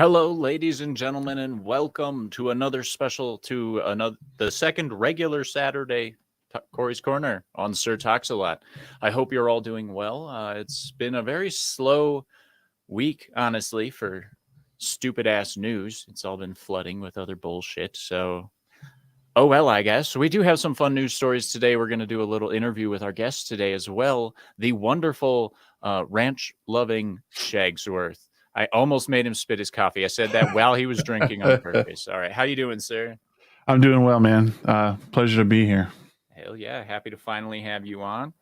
Hello, ladies and gentlemen, and welcome to the second regular Saturday Cory's Corner on Sir TalksALot. I hope you're all doing well. It's been a very slow week, honestly, for stupid ass news. It's all been flooding with other bullshit. So, oh well, I guess. We do have some fun news stories today. We're going to do a little interview with our guest today as well. The wonderful ranch-loving Shagsworth. I almost made him spit his coffee. I said that while he was drinking on purpose. All right. How you doing, sir? I'm doing well, man. Pleasure to be here. Hell yeah. Happy to finally have you on.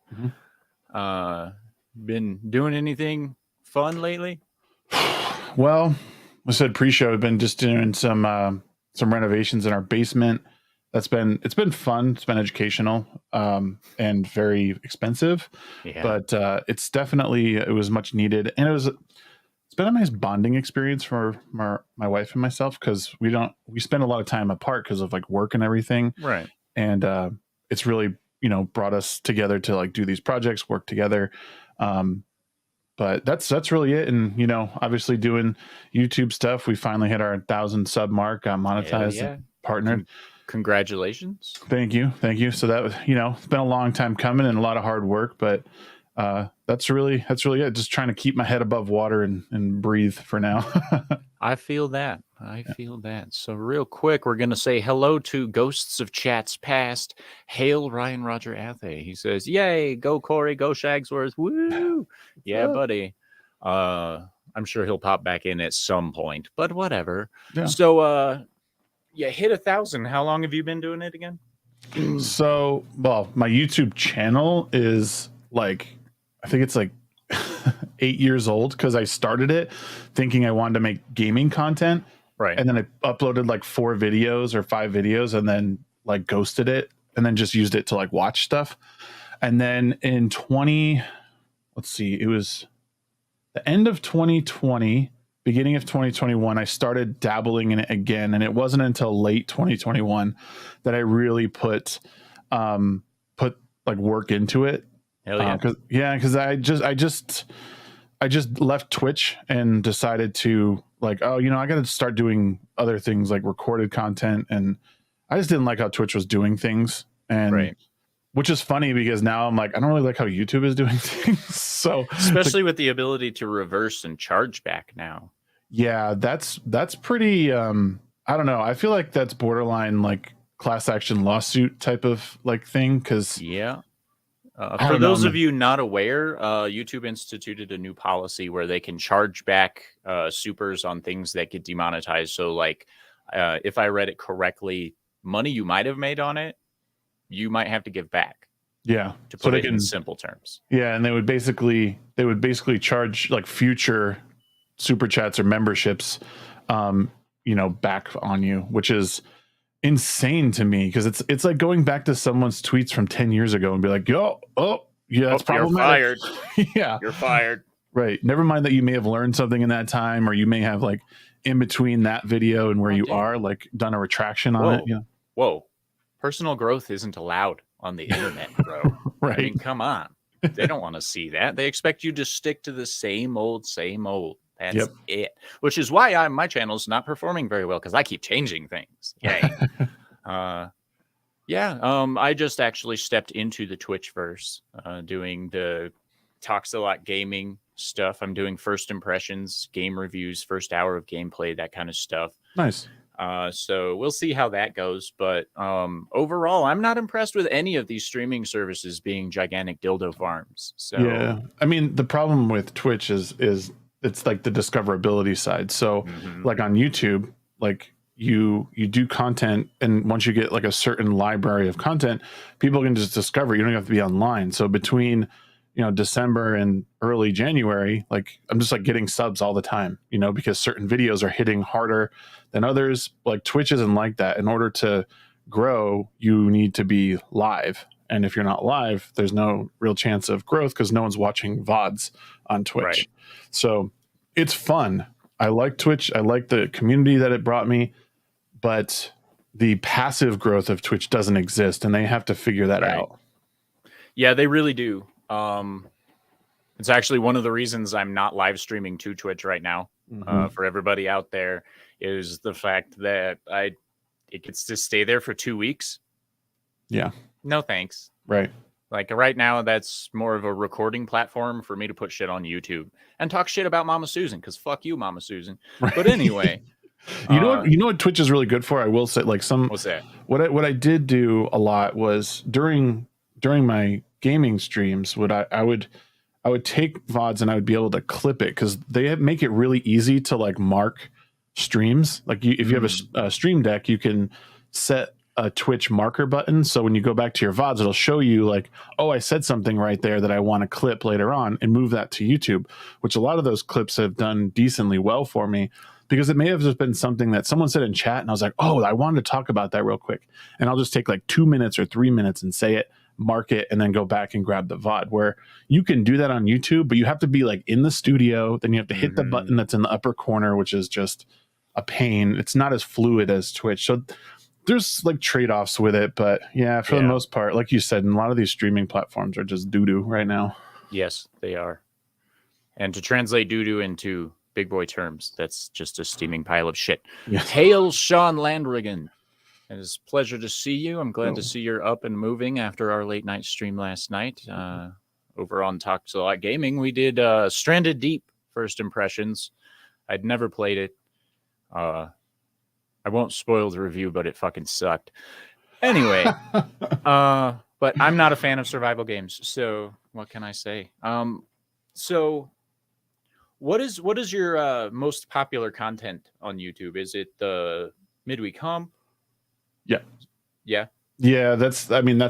Been doing anything fun lately? Well, I said pre-show. I've been just doing some renovations in our basement. It's been fun. It's been educational and very expensive. Yeah. But it was much needed. And it's been a nice bonding experience for my wife and myself, because we spend a lot of time apart because of like work and everything. Right. And it's really, brought us together to like do these projects, work together. But that's really it. And, obviously doing YouTube stuff. We finally hit our 1,000 sub mark, monetized, partnered. Congratulations. Thank you. So that was, it's been a long time coming and a lot of hard work, but that's really it. Just trying to keep my head above water and breathe for now. I feel that. So real quick, we're going to say hello to Ghosts of Chats Past. Hail Ryan Roger Athe. He says, yay, go Cory, go Shagsworth. Woo. Yeah, buddy. I'm sure he'll pop back in at some point, but whatever. Yeah. So, hit 1,000. How long have you been doing it again? So, well, my YouTube channel is I think it's 8 years old, because I started it thinking I wanted to make gaming content. Right. And then I uploaded 4 videos or 5 videos and then ghosted it and then just used it to watch stuff. And then in it was the end of 2020, beginning of 2021, I started dabbling in it again. And it wasn't until late 2021 that I really put work into it. Hell yeah. Because I just left Twitch and decided to I got to start doing other things like recorded content, and I just didn't like how Twitch was doing things, and which is funny because now I'm I don't really like how YouTube is doing things. So especially with the ability to reverse and charge back now. Yeah, that's pretty. I don't know. I feel like that's borderline class action lawsuit type of thing. Because for those of you not aware, YouTube instituted a new policy where they can charge back supers on things that get demonetized. So, if I read it correctly, money you might have made on it, you might have to give back. Yeah, to put it in simple terms. Yeah, and they would basically charge future super chats or memberships, back on you, which is insane to me, because it's like going back to someone's tweets from 10 years ago and be like, that's problematic. You're fired. Yeah, you're fired. Right. Never mind that you may have learned something in that time, or you may have in between that video and where you are done a retraction on it. Yeah. Whoa. Personal growth isn't allowed on the internet, bro. Right. I mean, come on. They don't want to see that. They expect you to stick to the same old. That's it. Which is why my channel's not performing very well, because I keep changing things. Yay. I just actually stepped into the Twitchverse, doing the TalksALot gaming stuff. I'm doing first impressions, game reviews, first hour of gameplay, that kind of stuff. Nice. So we'll see how that goes. But overall, I'm not impressed with any of these streaming services being gigantic dildo farms. So yeah, I mean, the problem with Twitch is it's the discoverability side. So on YouTube, you do content, and once you get a certain library of content, people can just discover. You don't have to be online. So between December and early January, I'm just getting subs all the time, because certain videos are hitting harder than others. Twitch isn't like that. In order to grow, you need to be live. And if you're not live, there's no real chance of growth, because no one's watching VODs on Twitch. Right. So it's fun. I like Twitch. I like the community that it brought me, but the passive growth of Twitch doesn't exist, and they have to figure that out. Yeah, they really do. It's actually one of the reasons I'm not live streaming to Twitch right now. For everybody out there, is the fact that it gets to stay there for 2 weeks. Yeah. No thanks. Right. Like right now, that's more of a recording platform for me to put shit on YouTube and talk shit about Mama Susan, because fuck you, Mama Susan. Right. But anyway, you know what Twitch is really good for? I will say, like, what's that? What I did do a lot was during my gaming streams, I would take VODs and I would be able to clip it, because they make it really easy to like mark streams. Like if you have a stream deck, you can set a Twitch marker button. So when you go back to your VODs, it'll show you like, oh, I said something right there that I want to clip later on, and move that to YouTube, which a lot of those clips have done decently well for me, because it may have just been something that someone said in chat and I was like, oh, I wanted to talk about that real quick. And I'll just take like 2 minutes or 3 minutes and say it, mark it, and then go back and grab the VOD, where you can do that on YouTube, but you have to be like in the studio. Then you have to hit the button that's in the upper corner, which is just a pain. It's not as fluid as Twitch. So there's like trade-offs with it, but yeah, for the most part, like you said, and a lot of these streaming platforms are just doo-doo right now. Yes, they are. And to translate doo-doo into big boy terms, that's just a steaming pile of shit. Yes. Hail Sean Landrigan. It is a pleasure to see you. I'm glad to see you're up and moving after our late night stream last night. Over on TalksALot Gaming, we did Stranded Deep first impressions. I'd never played it. I won't spoil the review, but it fucking sucked. Anyway, but I'm not a fan of survival games, so what can I say? So what is your most popular content on YouTube? Is it the midweek hump? Yeah, that's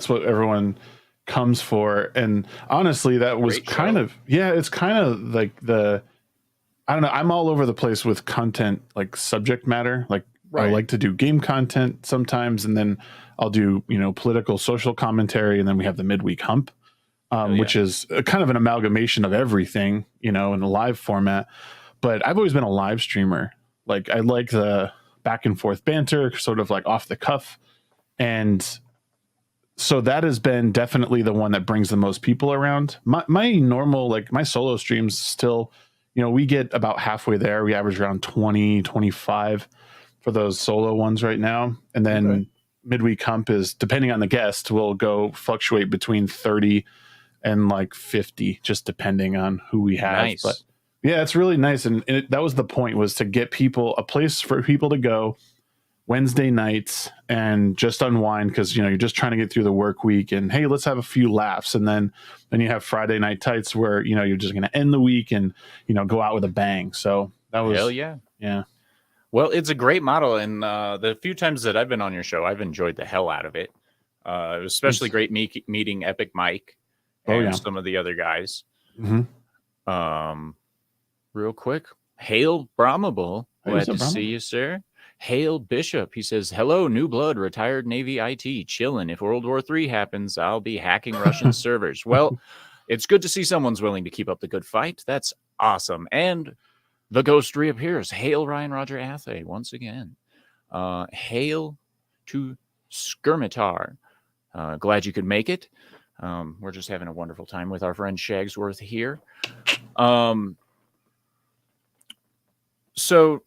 what everyone comes for. And honestly, that was kind of it's kind of like I don't know, I'm all over the place with content, like subject matter. Like I like to do game content sometimes, and then I'll do, political, social commentary, and then we have the midweek hump, which is kind of an amalgamation of everything, in a live format. But I've always been a live streamer. Like I like the back and forth banter, sort of like off the cuff. And so that has been definitely the one that brings the most people around. My normal, like my solo streams still, we get about halfway there. We average around 20, 25 for those solo ones right now. And then midweek hump is, depending on the guest, will fluctuate between 30 and like 50, just depending on who we have. Nice. But yeah, it's really nice. And that was the point, was to get a place for people to go Wednesday nights and just unwind, because you're just trying to get through the work week, and hey, let's have a few laughs. And then you have Friday night tights, where you're just going to end the week and go out with a bang. So that was hell yeah. Well, it's a great model, and the few times that I've been on your show, I've enjoyed the hell out of it. It was especially great meeting Epic Mike and some of the other guys. Real quick, Hail Brahmable, glad to see you, sir. Hail Bishop, he says, hello, new blood, retired Navy IT, chilling. If World War III happens, I'll be hacking Russian servers. Well, it's good to see someone's willing to keep up the good fight. That's awesome. And the ghost reappears. Hail Ryan Roger Athay once again. Hail to Skirmitar. Glad you could make it. We're just having a wonderful time with our friend Shagsworth here. So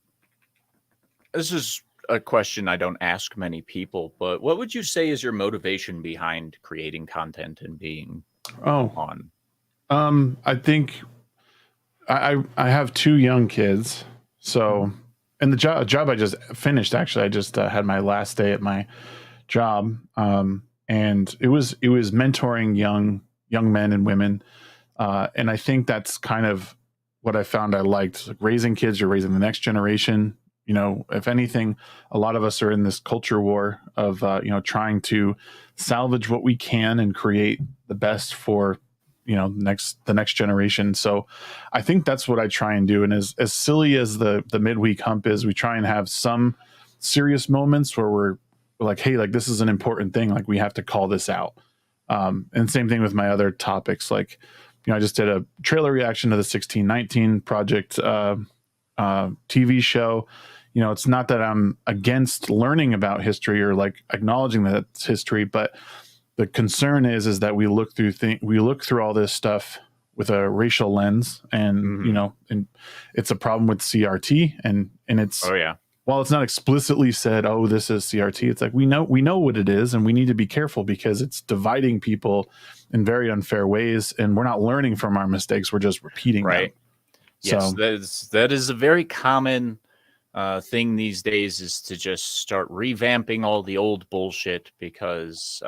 this is a question I don't ask many people, but what would you say is your motivation behind creating content and being on? I think I have 2 young kids. So, and the job I just finished, actually, I just had my last day at my job. And it was mentoring young men and women. And I think that's kind of what I found I liked. Like raising kids, you're raising the next generation. If anything, a lot of us are in this culture war of, trying to salvage what we can and create the best for, the next generation. So I think that's what I try and do. And as silly as the midweek hump is, we try and have some serious moments where we're like, hey, like this is an important thing. Like we have to call this out. And same thing with my other topics. Like, I just did a trailer reaction to the 1619 Project TV show. It's not that I'm against learning about history or like acknowledging that it's history, but the concern is that we look through all this stuff with a racial lens, and you know, and it's a problem with CRT, and it's while it's not explicitly said, oh, this is CRT, it's like we know what it is, and we need to be careful because it's dividing people in very unfair ways, and we're not learning from our mistakes, we're just repeating them. Yes, so, that is a very common thing these days, is to just start revamping all the old bullshit, because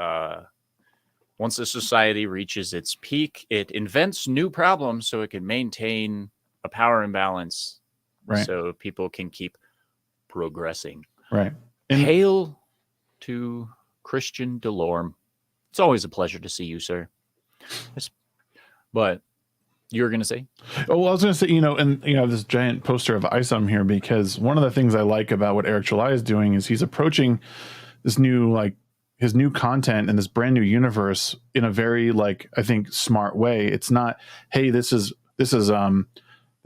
once a society reaches its peak, it invents new problems so it can maintain a power imbalance, so people can keep progressing. Hail to Christian Delorme. It's always a pleasure to see you, sir. But you were going to say? Oh, I was going to say, you know, and you know, this giant poster of ISOM here, because one of the things I like about what Eric July is doing is he's approaching this new, like, his new content and this brand new universe in a very, like, I think, smart way. It's not, hey, this is an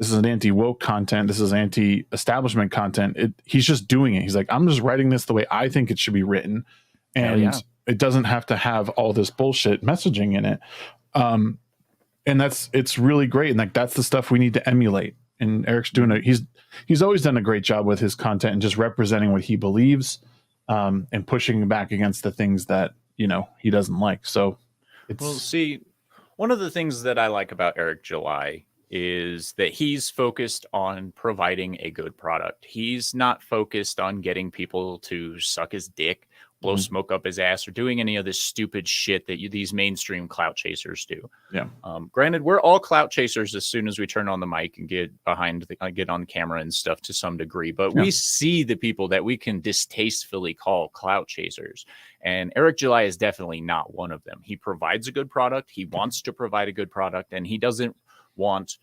anti-woke content, this is anti-establishment content. He's just doing it. He's like, I'm just writing this the way I think it should be written, and it doesn't have to have all this bullshit messaging in it. And it's really great, and like that's the stuff we need to emulate. And Eric's doing it. He's always done a great job with his content and just representing what he believes, and pushing back against the things that, you know, he doesn't like. So it's, well, see, one of the things that I like about Eric July is that he's focused on providing a good product. He's not focused on getting people to suck his dick, blow smoke up his ass, or doing any of this stupid shit that these mainstream clout chasers do. Granted, we're all clout chasers as soon as we turn on the mic and get on camera and stuff to some degree, but we see the people that we can distastefully call clout chasers, and Eric July is definitely not one of them. He provides a good product. He wants to provide a good product, and he doesn't want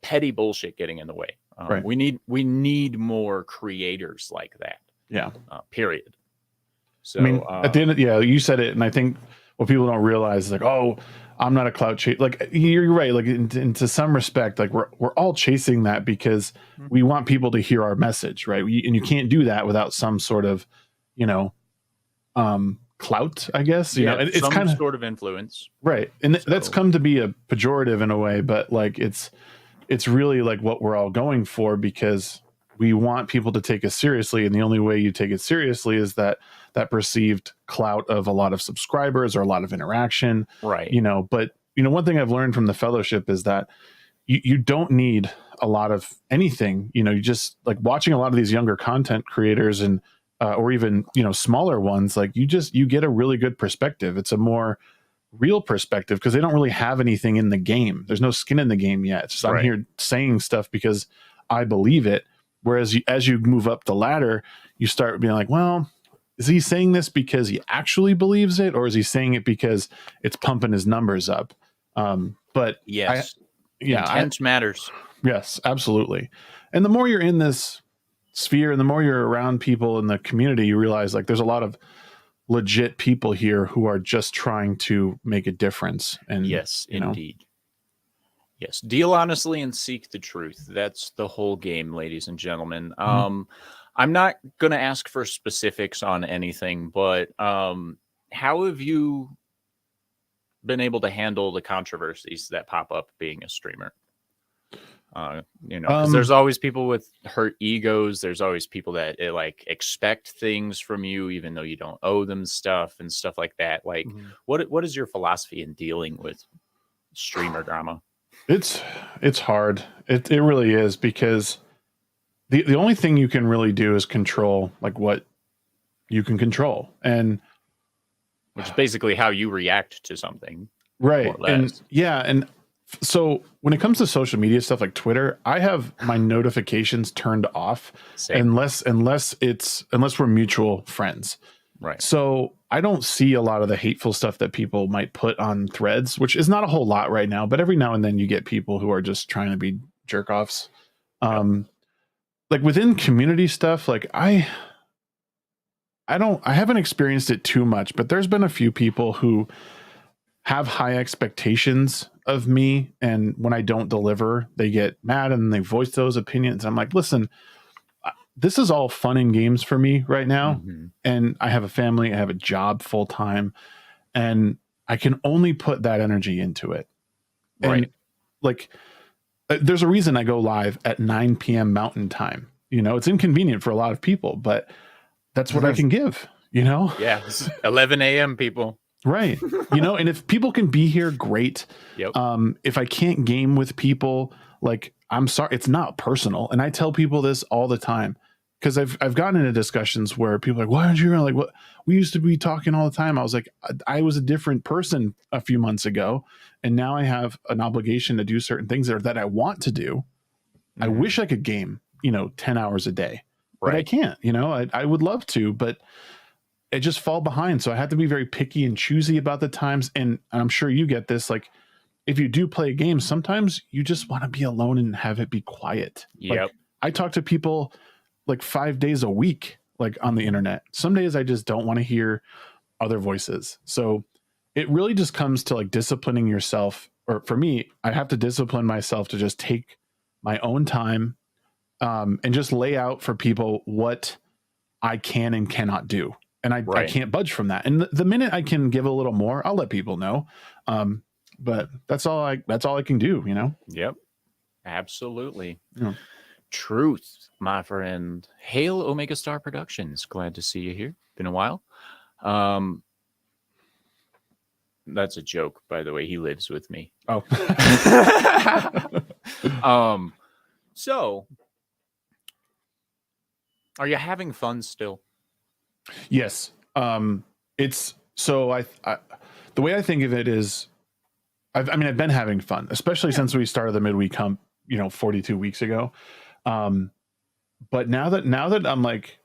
petty bullshit getting in the way. We need more creators like that. Period. So, I mean, at the end of, you said it, and I think what people don't realize is like, oh, I'm not a clout chase. Like, you're right. Like, into some respect, like we're all chasing that because we want people to hear our message, right? And you can't do that without some sort of, you know, clout, I guess. You know, it's some kind of sort of influence, right? And that's come to be a pejorative in a way, but like it's really like what we're all going for, because we want people to take us seriously, and the only way you take it seriously is that perceived clout of a lot of subscribers or a lot of interaction, right? You know, but you know, one thing I've learned from the fellowship is that you don't need a lot of anything. You know, you just, like, watching a lot of these younger content creators, and or even, you know, smaller ones, like you get a really good perspective. It's a more real perspective because they don't really have anything in the game. There's no skin in the game yet. It's just, I'm here saying stuff because I believe it. Whereas as you move up the ladder, you start being like, well, is he saying this because he actually believes it, or is he saying it because it's pumping his numbers up? But yes, intent matters. Yes, absolutely. And the more you're in this sphere and the more you're around people in the community, you realize like there's a lot of legit people here who are just trying to make a difference. And yes, indeed. Yes, deal honestly and seek the truth. That's the whole game, ladies and gentlemen. I'm not going to ask for specifics on anything, but how have you been able to handle the controversies that pop up being a streamer? You know, because there's always people with hurt egos. There's always people that like expect things from you, even though you don't owe them stuff and stuff like that. Like, what is your philosophy in dealing with streamer drama? It's hard. It really is, because the only thing you can really do is control like what you can control, and which is basically how you react to something, right? And so when it comes to social media stuff like Twitter, I have my notifications turned off unless we're mutual friends. Right. So I don't see a lot of the hateful stuff that people might put on threads, which is not a whole lot right now, but every now and then you get people who are just trying to be jerk offs. Like within community stuff, like I haven't experienced it too much, but there's been a few people who have high expectations of me, and when I don't deliver, they get mad and they voice those opinions. I'm like, listen, this is all fun and games for me right now. And I have a family, I have a job full time, and I can only put that energy into it. Right. And like, there's a reason I go live at 9 p.m. Mountain Time. It's inconvenient for a lot of people, but that's what I can give, Yeah. This is 11 a.m. people. Right. And if people can be here, great. Yep. If I can't game with people, like, I'm sorry, it's not personal. And I tell people this all the time because I've gotten into discussions where people are like, why aren't you like, what? We used to be talking all the time. I was like, I was a different person a few months ago. And now I have an obligation to do certain things that I want to do. I wish I could game, 10 hours a day, but I can't, I would love to, but I just fall behind. So I have to be very picky and choosy about the times. And I'm sure you get this. Like, if you do play a game, sometimes you just want to be alone and have it be quiet. Yep. Like, I talk to people like 5 days a week, like on the internet. Some days I just don't want to hear other voices. So it really just comes to like disciplining yourself. Or for me, I have to discipline myself to just take my own time and just lay out for people what I can and cannot do. And I can't budge from that. And the minute I can give a little more, I'll let people know. But that's all I can do, Yep. Absolutely. Yeah. Truth, my friend. Hail Omega Star Productions. Glad to see you here. Been a while. That's a joke, by the way. He lives with me. Oh. So are you having fun still? Yes. It's so I the way I think of it is I've been having fun, especially since we started the midweek hump, 42 weeks ago. But now that I'm like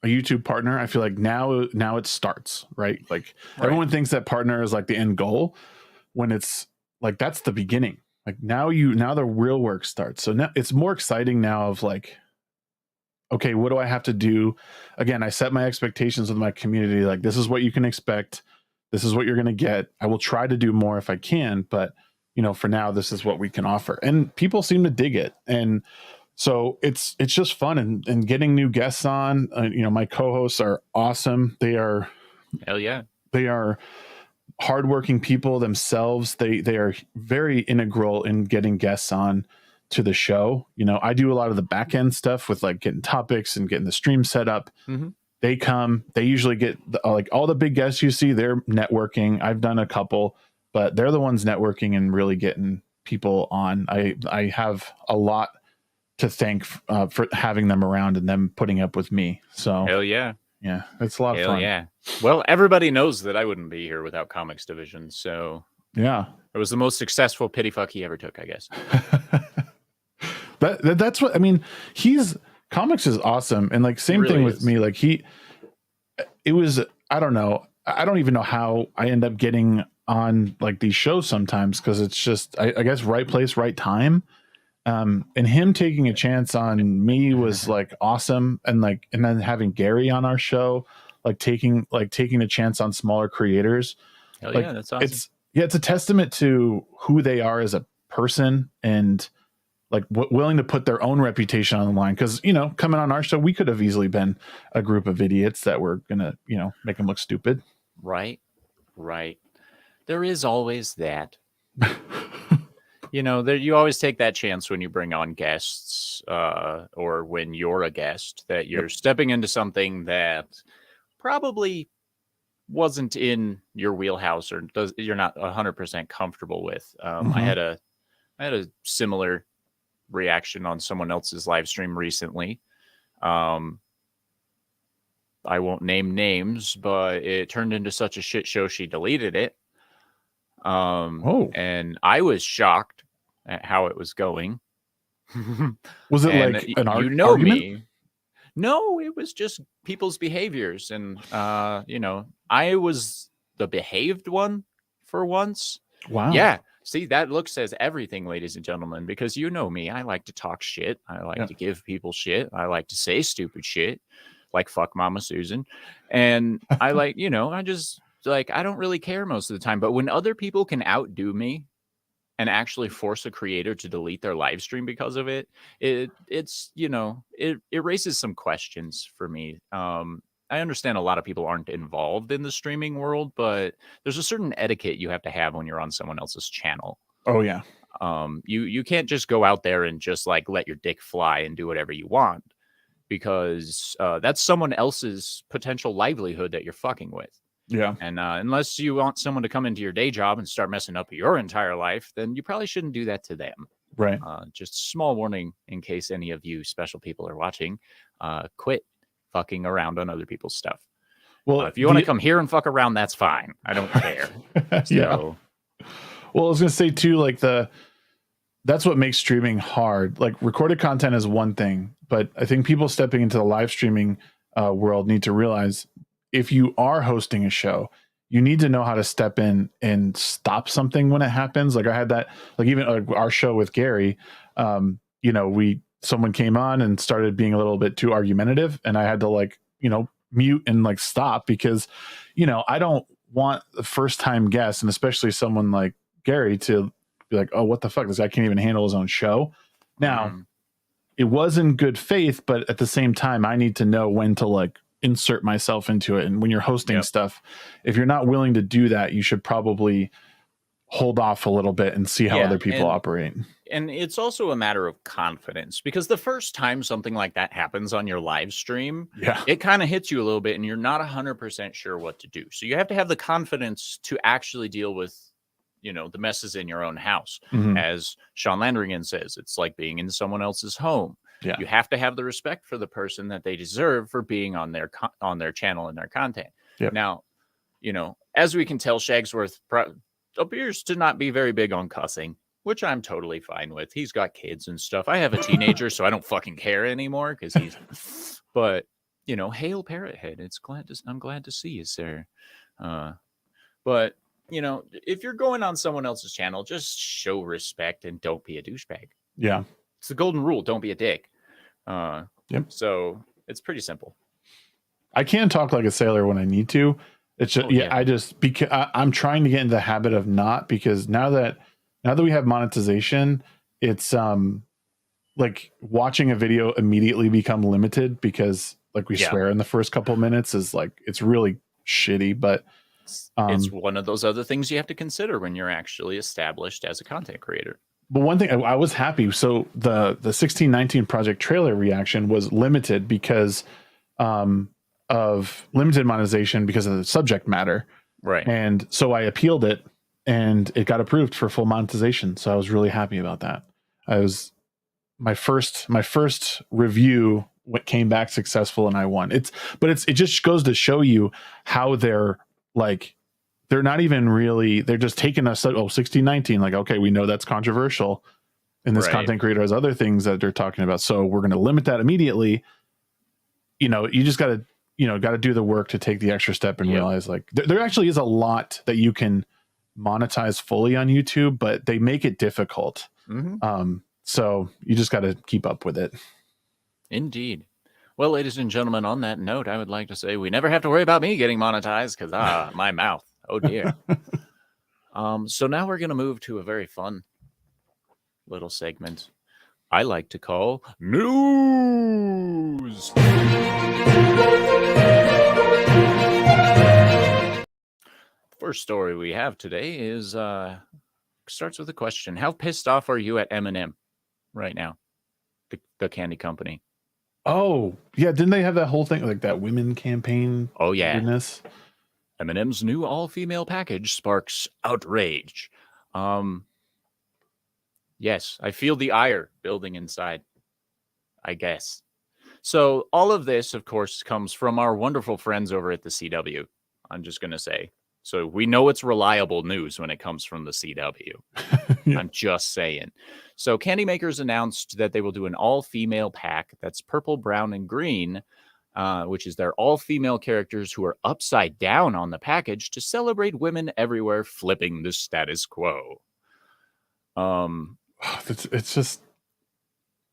a YouTube partner, I feel like now it starts, right? Like everyone thinks that partner is like the end goal when it's like that's the beginning. Like now the real work starts. So now it's more exciting now of like, okay, what do I have to do? Again, I set my expectations with my community. Like, this is what you can expect. This is what you're going to get. I will try to do more if I can, but for now, this is what we can offer. And people seem to dig it. And so it's just fun and getting new guests on. My co-hosts are awesome. They are, hell yeah. They are hardworking people themselves. They are very integral in getting guests on to the show. I do a lot of the back end stuff with like getting topics and getting the stream set up. They come, they usually get like all the big guests you see, they're networking. I've done a couple, but they're the ones networking and really getting people on. I have a lot to thank for having them around and them putting up with me. So hell yeah. Yeah, it's a lot of fun. Yeah. Well, everybody knows that I wouldn't be here without Comics Division. So yeah, it was the most successful pity fuck he ever took, I guess. That's what I mean. Comics is awesome. And like, same really thing with me. Like I don't know. I don't even know how I end up getting on like these shows sometimes. Cause it's just, I guess, right place, right time. And him taking a chance on me was like awesome. And then having Gary on our show, taking a chance on smaller creators. Hell yeah, that's awesome. It's a testament to who they are as a person and like willing to put their own reputation on the line. Cause coming on our show, we could have easily been a group of idiots that were gonna, make them look stupid. Right. There is always that. You always take that chance when you bring on guests, or when you're a guest, that you're stepping into something that probably wasn't in your wheelhouse or you're not 100% comfortable with. I had a similar reaction on someone else's live stream recently. I won't name names, but it turned into such a shit show she deleted it. And I was shocked at how it was going. Was it like an argument? Me? No, it was just people's behaviors. And, I was the behaved one for once. Wow. Yeah. See, that look says everything, ladies and gentlemen, because you know me. I like to talk shit. I like to give people shit. I like to say stupid shit like fuck Mama Susan. And I like, I just like, I don't really care most of the time. But when other people can outdo me and actually force a creator to delete their live stream because of it, it raises some questions for me. I understand a lot of people aren't involved in the streaming world, but there's a certain etiquette you have to have when you're on someone else's channel. Oh yeah. You can't just go out there and just like let your dick fly and do whatever you want, because that's someone else's potential livelihood that you're fucking with. Yeah. And unless you want someone to come into your day job and start messing up your entire life, then you probably shouldn't do that to them. Right. Just small warning in case any of you special people are watching. Quit fucking around on other people's stuff. Well, if you want to come here and fuck around, that's fine. I don't care. Yeah. So, well, I was gonna say too, like that's what makes streaming hard. Like recorded content is one thing, but I think people stepping into the live streaming world need to realize if you are hosting a show, you need to know how to step in and stop something when it happens. Like I had that, like even our show with Gary, someone came on and started being a little bit too argumentative, and I had to like, mute and like stop because, I don't want the first time guest, and especially someone like Gary, to be like, oh, what the fuck? This guy can't even handle his own show. Now, it was in good faith, but at the same time, I need to know when to like insert myself into it. And when you're hosting stuff, if you're not willing to do that, you should probably hold off a little bit and see how other people operate. And it's also a matter of confidence, because the first time something like that happens on your live stream, it kind of hits you a little bit and you're not 100% sure what to do. So you have to have the confidence to actually deal with, the messes in your own house. As Sean Landrigan says, it's like being in someone else's home. Yeah. You have to have the respect for the person that they deserve for being on their channel and their content. Yep. Now, as we can tell, Shagsworth appears to not be very big on cussing, which I'm totally fine with. He's got kids and stuff. I have a teenager, so I don't fucking care anymore because he's. But hail Parrothead. I'm glad to see you, sir. But if you're going on someone else's channel, just show respect and don't be a douchebag. Yeah, it's the golden rule. Don't be a dick. Yep. So it's pretty simple. I can talk like a sailor when I need to. It's just because I'm trying to get into the habit of not, because now that we have monetization, it's like watching a video immediately become limited because like we swear in the first couple of minutes is like, it's really shitty. But it's one of those other things you have to consider when you're actually established as a content creator. But one thing I was happy. So the 1619 project trailer reaction was limited because of limited monetization because of the subject matter. Right. And so I appealed it and it got approved for full monetization. So I was really happy about that. My first review came back successful and I won. It just goes to show you how they're not even really, they're just taking us, 1619, like, okay, we know that's controversial and this content creator has other things that they're talking about. So we're going to limit that immediately. You just got to do the work to take the extra step and realize like there actually is a lot that you can monetize fully on YouTube, but they make it difficult. So you just got to keep up with it. Indeed. Well, ladies and gentlemen, on that note, I would like to say we never have to worry about me getting monetized because my mouth. Oh dear. So now we're going to move to a very fun little segment I like to call News. First story we have today is starts with a question. How pissed off are you at N.E.W.S right now? The candy company. Oh, yeah. Didn't they have that whole thing, like that women campaign? Oh, yeah. Goodness. M&M's new all-female package sparks outrage. Yes, I feel the ire building inside, I guess. So all of this, of course, comes from our wonderful friends over at the CW. I'm just going to say. So we know it's reliable news when it comes from the CW. Yeah. I'm just saying. So candy makers announced that they will do an all-female pack that's purple, brown, and green, which is their all-female characters who are upside down on the package to celebrate women everywhere flipping the status quo. It's just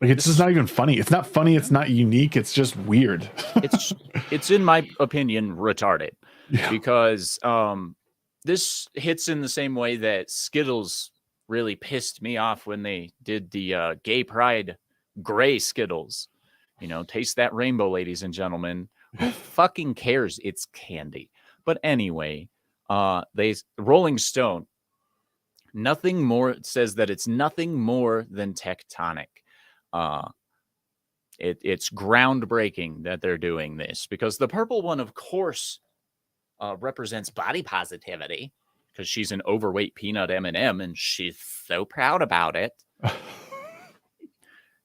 like, it's just not even funny. It's not funny. It's not unique. It's just weird. It's in my opinion retarded. Yeah. Because this hits in the same way that Skittles really pissed me off when they did the gay pride gray Skittles. Taste that rainbow, ladies and gentlemen. Who fucking cares? It's candy. But anyway, Rolling Stone Nothing more. It says that it's nothing more than tectonic. It's groundbreaking that they're doing this, because the purple one, of course, represents body positivity, because she's an overweight peanut M&M and she's so proud about it.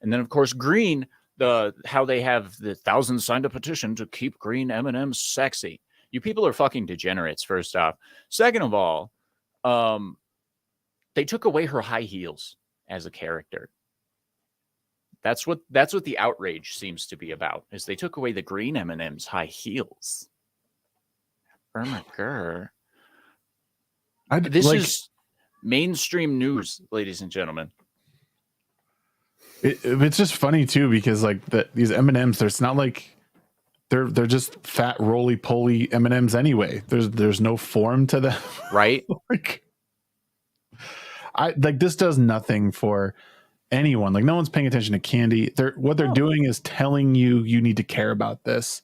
And then, of course, green, how they have the thousands signed a petition to keep green M&Ms sexy. You people are fucking degenerates, first off. Second of all, they took away her high heels as a character. That's what the outrage seems to be about, is they took away the green M&M's high heels. This is mainstream news, ladies and gentlemen. It's just funny too, because like these M&Ms, there's not like they're just fat roly poly M&Ms anyway. There's no form to them, right? This does nothing for anyone. Like, no one's paying attention to candy. What they're doing is telling you need to care about this.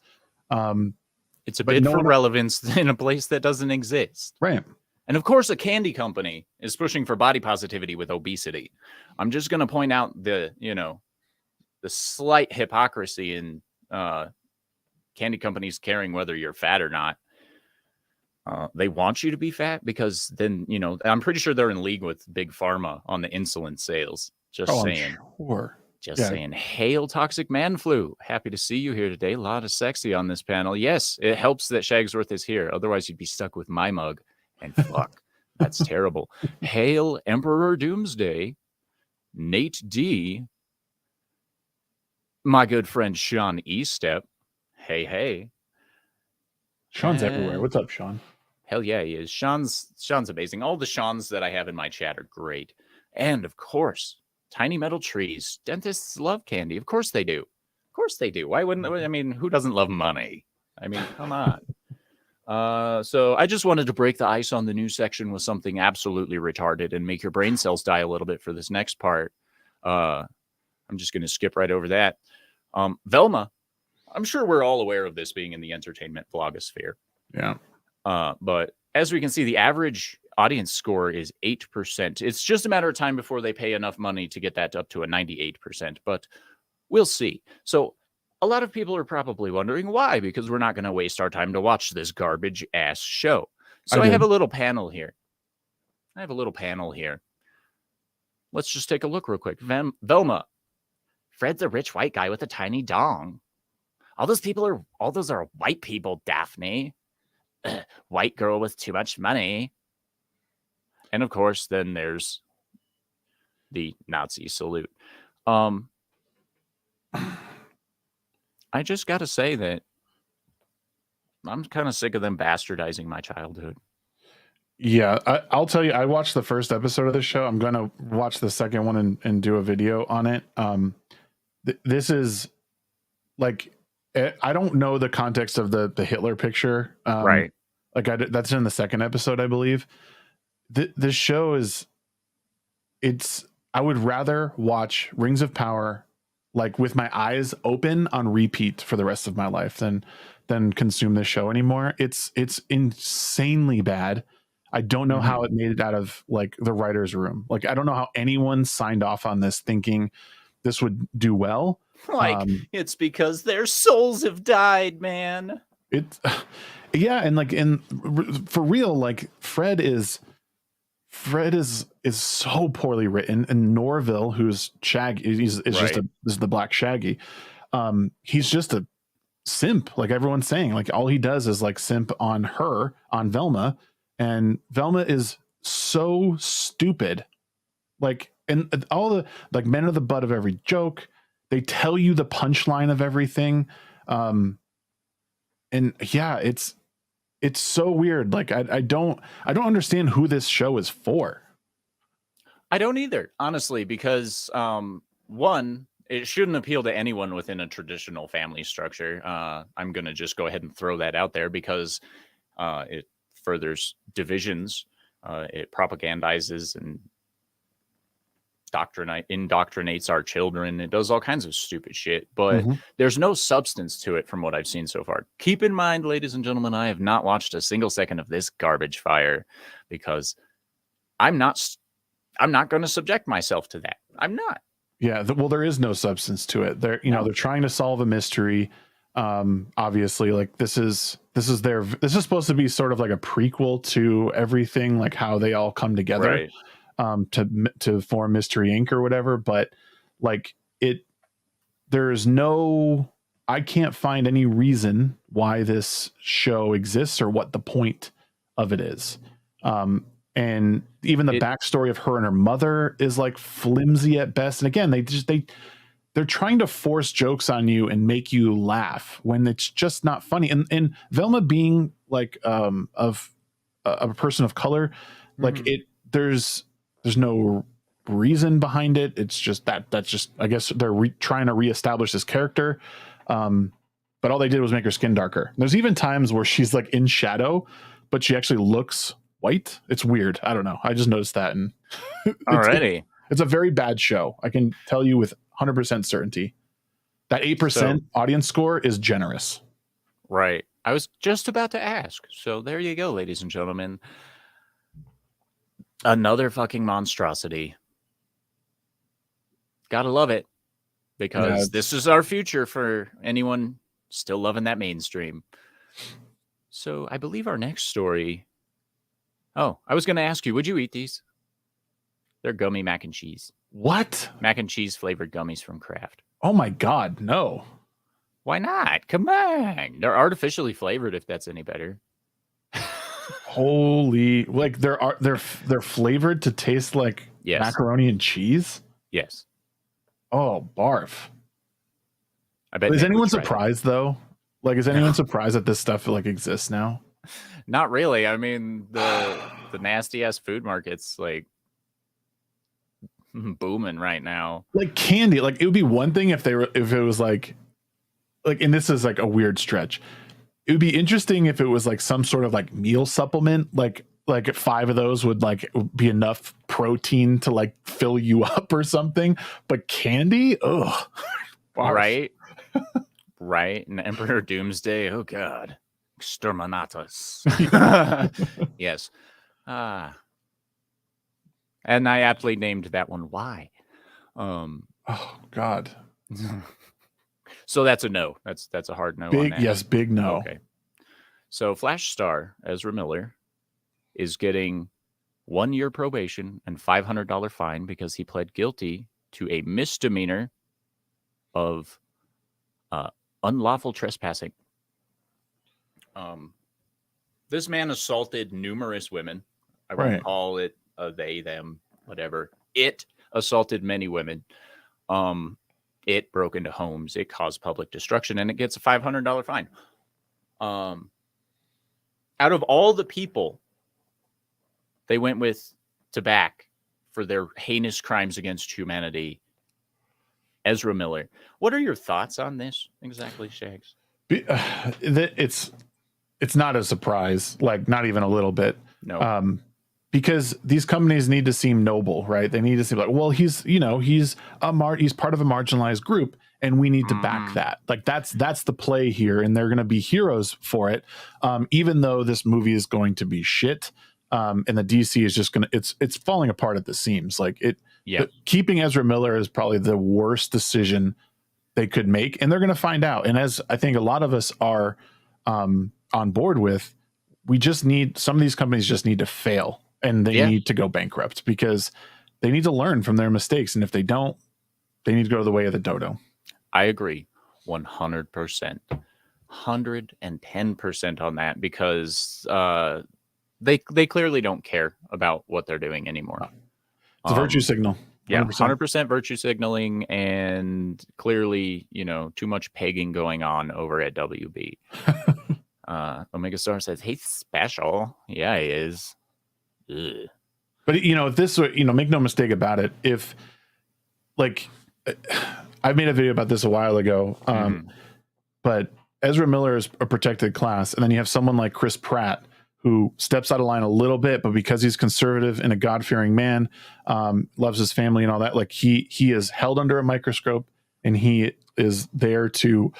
It's a bid for relevance in a place that doesn't exist, right? And of course, a candy company is pushing for body positivity with obesity. I'm just going to point out the slight hypocrisy in candy companies caring whether you're fat or not. They want you to be fat, because then, I'm pretty sure they're in league with Big Pharma on the insulin sales. Just saying. Saying. Hail Toxic Man Flu. Happy to see you here today. A lot of sexy on this panel. Yes, it helps that Shagsworth is here. Otherwise, you'd be stuck with my mug. And fuck, that's terrible. Hail Emperor Doomsday. Nate D. My good friend Sean Estep. Hey. Sean's everywhere. What's up, Sean? Hell yeah, he is. Sean's amazing. All the Seans that I have in my chat are great. And of course, Tiny Metal Trees. Dentists love candy. Of course they do. Of course they do. Why wouldn't they? I mean, who doesn't love money? I mean, come on. So I just wanted to break the ice on the news section with something absolutely retarded and make your brain cells die a little bit for this next part. I'm just going to skip right over that. Velma, I'm sure we're all aware of this being in the entertainment vlogosphere. Yeah. But as we can see, the average audience score is 8%. It's just a matter of time before they pay enough money to get that up to a 98%, but we'll see. So a lot of people are probably wondering why, because we're not going to waste our time to watch this garbage ass show. So I have a little panel here. Let's just take a look real quick. Velma. Fred's a rich white guy with a tiny dong. All those are white people, Daphne. White girl with too much money. And of course, then there's the Nazi salute. I just got to say that I'm kind of sick of them bastardizing my childhood. Yeah, I'll tell you, I watched the first episode of the show. I'm going to watch the second one and do a video on it. This is like, I don't know the context of the Hitler picture. Right. Like that's in the second episode, I believe. This show I would rather watch Rings of Power like with my eyes open on repeat for the rest of my life than consume this show anymore. It's insanely bad. I don't know how it made it out of like the writer's room. Like, I don't know how anyone signed off on this thinking this would do well. Like, it's because their souls have died, man. Yeah, and like for real, like Fred is so poorly written, and Norville, who's Shaggy, is right. This is the Black Shaggy. He's just a simp, like everyone's saying. Like, all he does is like simp on Velma, and Velma is so stupid. Like, and all the like men are the butt of every joke. They tell you the punchline of everything. And yeah, it's so weird. Like, I don't understand who this show is for. I don't either, honestly, because one, it shouldn't appeal to anyone within a traditional family structure. I'm going to just go ahead and throw that out there, because it furthers divisions. It propagandizes and indoctrinates our children. It does all kinds of stupid shit, but there's no substance to it from what I've seen so far. Keep in mind, ladies and gentlemen, I have not watched a single second of this garbage fire, because I'm not I'm not going to subject myself to that. I'm not. Yeah, well, there is no substance to it. They're they're trying to solve a mystery. Obviously, like this is supposed to be sort of like a prequel to everything, like how they all come together, to form Mystery Inc. or whatever. But like there's no, I can't find any reason why this show exists or what the point of it is. And even the backstory of her and her mother is like flimsy at best. And again, they're trying to force jokes on you and make you laugh when it's just not funny. And Velma being like of a person of color, like there's no reason behind it. It's just that's just, I guess they're trying to reestablish this character. But all they did was make her skin darker. There's even times where she's like in shadow, but she actually looks white. It's weird. I don't know. I just noticed that. And Already. It's a very bad show. I can tell you with 100% certainty. That 8% audience score is generous. Right. I was just about to ask. So there you go, ladies and gentlemen. Another fucking monstrosity. Gotta love it. Because this is our future for anyone still loving that mainstream. So I believe our next story. Oh, I was going to ask you, would you eat these? They're gummy mac and cheese. What? Mac and cheese flavored gummies from Kraft. Oh my God, no. Why not? Come on. They're artificially flavored, if that's any better. Holy, like they're flavored to taste like macaroni and cheese? Yes. Oh, barf. I bet. Is anyone surprised though? Like, is anyone surprised that this stuff like exists now? Not really. I mean, the nasty ass food market's like booming right now. Like candy, like it would be one thing if it was like, and this is like a weird stretch. It would be interesting if it was like some sort of like meal supplement, like 5 of those would like be enough protein to like fill you up or something. But candy, ugh. Right. Right. And Emperor Doomsday. Oh God. Exterminatus. Yes. And I aptly named that one Why. Oh God. So that's a no. That's a hard no. Big, on that. yes, big no. Okay. So Flash star Ezra Miller is getting 1 year probation and $500 fine because he pled guilty to a misdemeanor of unlawful trespassing. This man assaulted numerous women. I won't call it they, them, whatever. It assaulted many women. It broke into homes. It caused public destruction, and it gets a $500 fine. Out of all the people they went with to back for their heinous crimes against humanity, Ezra Miller. What are your thoughts on this exactly, Shags? It's not a surprise, like not even a little bit. No. Because these companies need to seem noble, right? They need to seem like, well, he's part of a marginalized group, and we need to back that. Like that's the play here, and they're going to be heroes for it. Even though this movie is going to be shit, and the DC is just it's falling apart at the seams. Like keeping Ezra Miller is probably the worst decision they could make, and they're going to find out. And as I think a lot of us are on board with, some of these companies just need to fail. And they need to go bankrupt because they need to learn from their mistakes. And if they don't, they need to go the way of the dodo. I agree 100%, 110% on that because they clearly don't care about what they're doing anymore. It's a virtue signal. 100%. 100% virtue signaling, and clearly, too much pegging going on over at WB. Omega Star says, he's special. Yeah, he is. Ugh. But if this, make no mistake about it. If like, I made a video about this a while ago, but Ezra Miller is a protected class, and then you have someone like Chris Pratt who steps out of line a little bit, but because he's conservative and a God-fearing man, loves his family and all that, like he is held under a microscope, and he is there to,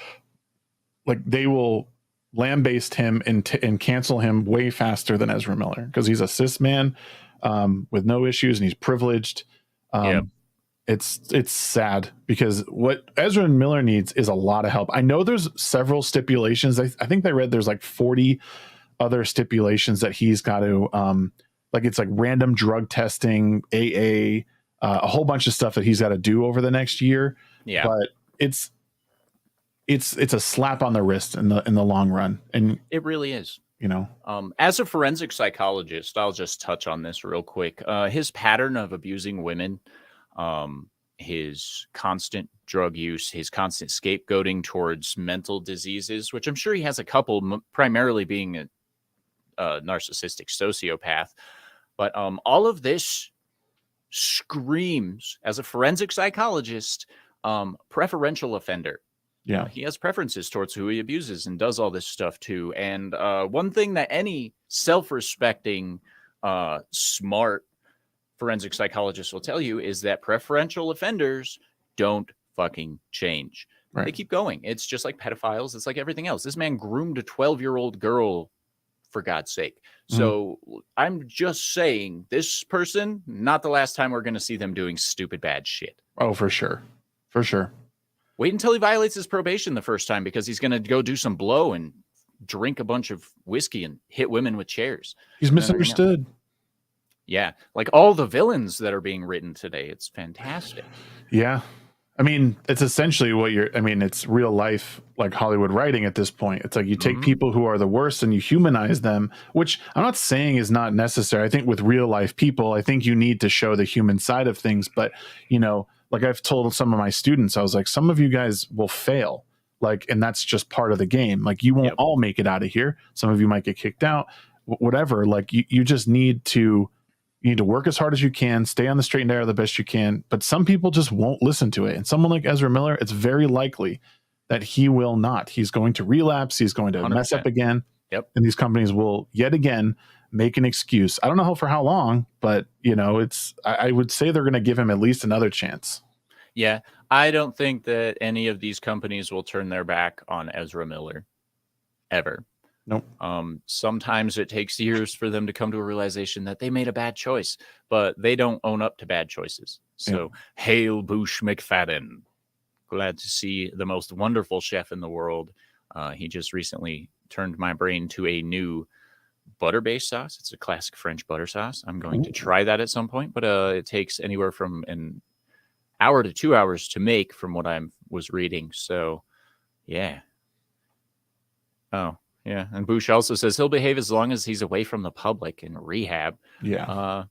like, they will lambaste him and cancel him way faster than Ezra Miller because he's a cis man. with no issues, and he's privileged. Yeah. It's sad because what Ezra Miller needs is a lot of help. I know there's several stipulations. I think I read there's like 40 other stipulations that he's got to like, it's like random drug testing, AA, a whole bunch of stuff that he's got to do over the next year. Yeah. But it's a slap on the wrist in the long run, and it really is. You know, as a forensic psychologist, I'll just touch on this real quick. His pattern of abusing women, his constant drug use, his constant scapegoating towards mental diseases, which I'm sure he has a couple, primarily being a narcissistic sociopath. But all of this screams, as a forensic psychologist, preferential offender. Yeah, he has preferences towards who he abuses and does all this stuff too. And one thing that any self-respecting, smart forensic psychologist will tell you is that preferential offenders don't fucking change. Right. They keep going. It's just like pedophiles. It's like everything else. This man groomed a 12-year-old girl, for God's sake. So I'm just saying, this person, not the last time we're going to see them doing stupid, bad shit. Oh, for sure. For sure. Wait until he violates his probation the first time, because he's going to go do some blow and drink a bunch of whiskey and hit women with chairs. He's misunderstood. Yeah. Like all the villains that are being written today. It's fantastic. Yeah. I mean, it's essentially it's real life, like Hollywood writing at this point. It's like you take people who are the worst and you humanize them, which I'm not saying is not necessary. I think with real life people, I think you need to show the human side of things. But, like I've told some of my students, I was like, some of you guys will fail. Like, and that's just part of the game. Like, you won't all make it out of here. Some of you might get kicked out, whatever. Like, you just need to work as hard as you can, stay on the straight and narrow the best you can. But some people just won't listen to it. And someone like Ezra Miller, it's very likely that he will not. He's going to relapse. He's going to 100%. Mess up again. Yep. And these companies will yet again make an excuse. I don't know for how long, but I would say they're going to give him at least another chance. Yeah. I don't think that any of these companies will turn their back on Ezra Miller ever. Nope. Sometimes it takes years for them to come to a realization that they made a bad choice, but they don't own up to bad choices. So hail Boosh McFadden. Glad to see the most wonderful chef in the world. He just recently turned my brain to a new butter-based sauce. It's a classic French butter sauce. I'm going to try that at some point, but it takes anywhere from an hour to 2 hours to make, from what I was reading. So, yeah. Oh, yeah. And Bush also says he'll behave as long as he's away from the public in rehab. Yeah.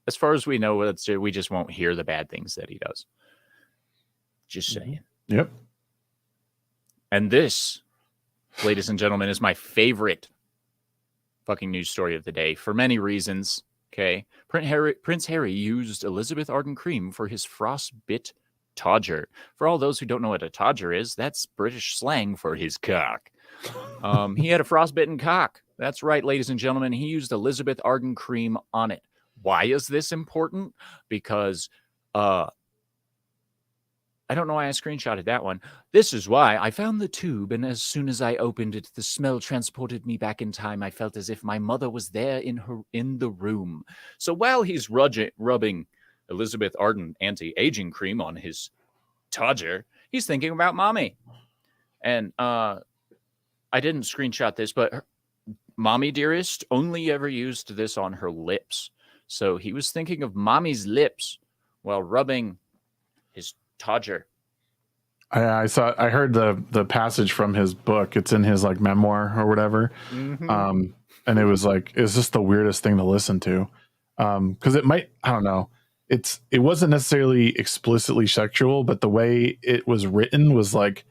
As far as we know, we just won't hear the bad things that he does. Just saying. Yep. And this, ladies and gentlemen, is my favorite fucking news story of the day for many reasons. Okay. Prince Harry used Elizabeth Arden cream for his frostbit todger. For all those who don't know what a todger is, that's British slang for his cock. He had a frostbitten cock. That's right, ladies and gentlemen. He used Elizabeth Arden cream on it. Why is this important? Because I don't know why I screenshotted that one. This is why. I found the tube, and as soon as I opened it, the smell transported me back in time. I felt as if my mother was there in the room. So while he's rubbing Elizabeth Arden anti-aging cream on his todger, he's thinking about mommy. And I didn't screenshot this, but mommy dearest only ever used this on her lips. So he was thinking of mommy's lips while rubbing his todger. I heard the passage from his book. It's in his like memoir or whatever. And it was like, it's just the weirdest thing to listen to. Cause it might, I don't know. It wasn't necessarily explicitly sexual, but the way it was written was like,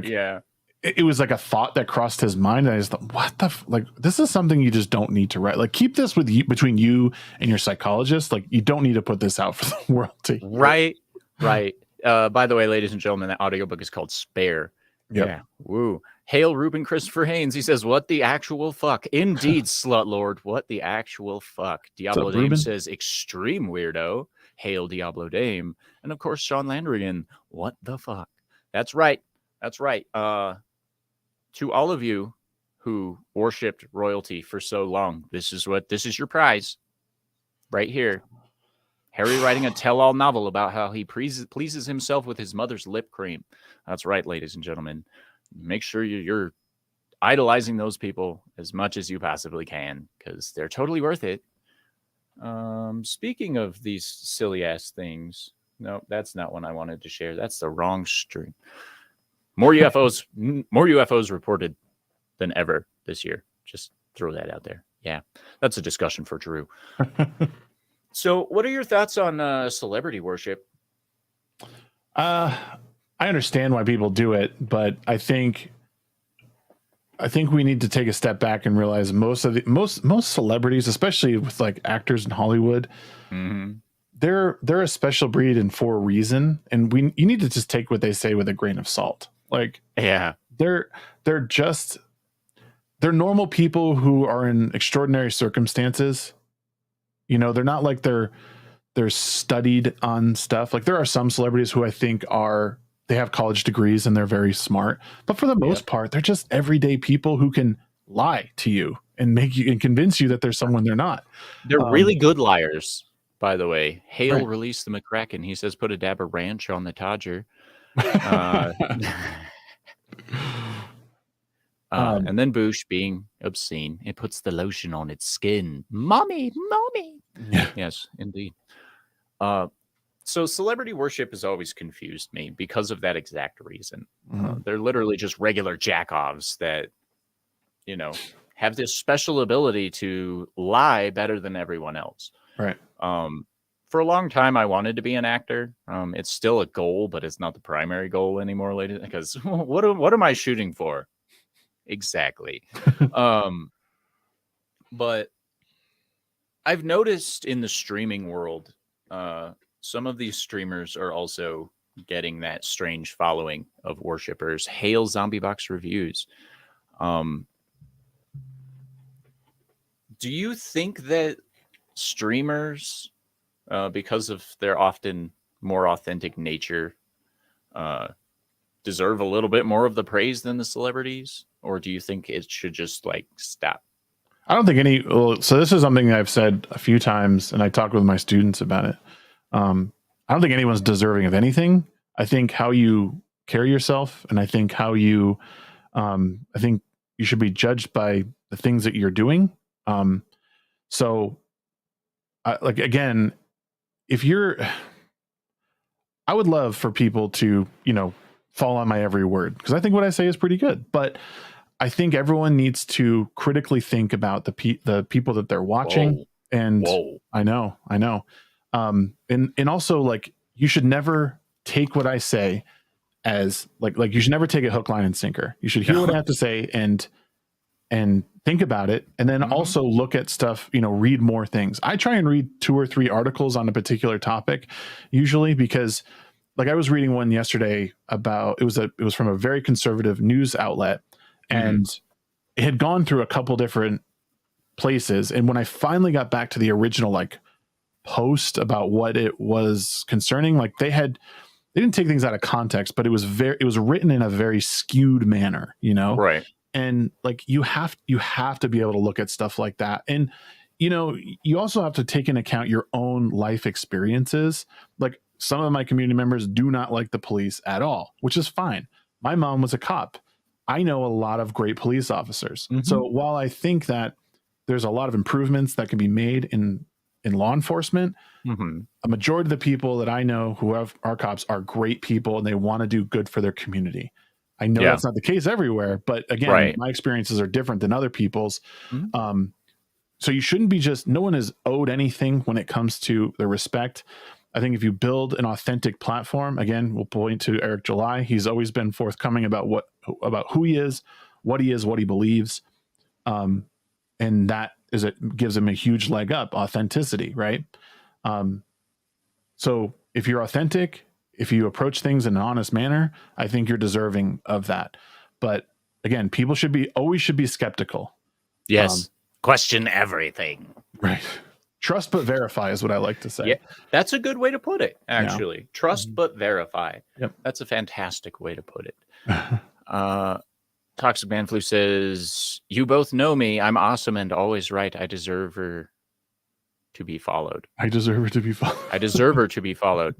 yeah, it was like a thought that crossed his mind. And I just thought, what the, like, this is something you just don't need to write. Like, keep this with you, between you and your psychologist. Like, you don't need to put this out for the world to hear. Right. By the way, ladies and gentlemen, that audiobook is called Spare. Yep. Yeah. Woo. Hail Ruben Christopher Haynes. He says, what the actual fuck? Indeed, slut lord. What the actual fuck? Diablo Dame Ruben? says, extreme weirdo. Hail Diablo Dame. And of course, Sean Landrigan. What the fuck? That's right. To all of you who worshipped royalty for so long. This is your prize right here. Harry writing a tell-all novel about how he pleases himself with his mother's lip cream. That's right, ladies and gentlemen. Make sure you're idolizing those people as much as you possibly can, because they're totally worth it. Speaking of these silly ass things, no, that's not one I wanted to share. That's the wrong stream. More UFOs reported than ever this year. Just throw that out there. Yeah, that's a discussion for Drew. So, what are your thoughts on celebrity worship? I understand why people do it, but I think we need to take a step back and realize most celebrities, especially with like actors in Hollywood, they're a special breed and for a reason, and you need to just take what they say with a grain of salt. Like, yeah, they're normal people who are in extraordinary circumstances. You know, they're not like they're studied on stuff. Like, there are some celebrities who I think they have college degrees and they're very smart, but for the most part, they're just everyday people who can lie to you and make you and convince you that there's someone they're not. They're really good liars, by the way. Hale released the McCracken. He says, put a dab of ranch on the Todger. And then Boosh being obscene. It puts the lotion on its skin. Mommy. Yes, indeed. So celebrity worship has always confused me because of that exact reason. They're literally just regular jack-offs that, you know, have this special ability to lie better than everyone else. Right. For a long time, I wanted to be an actor. It's still a goal, but it's not the primary goal anymore, ladies. Because what am I shooting for? Exactly. But I've noticed in the streaming world, some of these streamers are also getting that strange following of worshipers. Hail Zombie Box Reviews. Do you think that streamers, because of their often more authentic nature, deserve a little bit more of the praise than the celebrities? Or do you think it should just like stop? I don't think so this is something I've said a few times, and I talk with my students about it. I don't think anyone's deserving of anything. I think how you carry yourself, and I think how you, I think you should be judged by the things that you're doing. So, like, again, I would love for people to, you know, fall on my every word, because I think what I say is pretty good, but I think everyone needs to critically think about the people that they're watching. Whoa. And whoa. I know. And also, like, you should never take what I say as like you should never take it hook, line, and sinker. You should hear what I have to say and think about it, and then also look at stuff, you know, read more things. I try and read 2 or 3 articles on a particular topic, usually, because like I was reading one yesterday about, it was from a very conservative news outlet, and it had gone through a couple different places. And when I finally got back to the original like post about what it was concerning, like they didn't take things out of context, but it was written in a very skewed manner, you know? Right. And like you have to be able to look at stuff like that. And you know, you also have to take into account your own life experiences. Like, some of my community members do not like the police at all, which is fine. My mom was a cop. I know a lot of great police officers. So while I think that there's a lot of improvements that can be made in law enforcement, a majority of the people that I know who are cops are great people, and they want to do good for their community. I know that's not the case everywhere, but again, my experiences are different than other people's. So you shouldn't be no one is owed anything when it comes to the respect. I think if you build an authentic platform, again, we'll point to Eric July. He's always been forthcoming about who he is, what he believes. And that gives him a huge leg up, authenticity, right? So if you're authentic, if you approach things in an honest manner, I think you're deserving of that. But again, people should be skeptical. Yes. Question everything. Right. Trust but verify is what I like to say. Yeah, that's a good way to put it, actually. Yeah. Trust but verify. Yep. That's a fantastic way to put it. Toxic Man Flu says, "You both know me. I'm awesome and always right. I deserve her to be followed. I deserve her to be followed. I deserve her to be followed."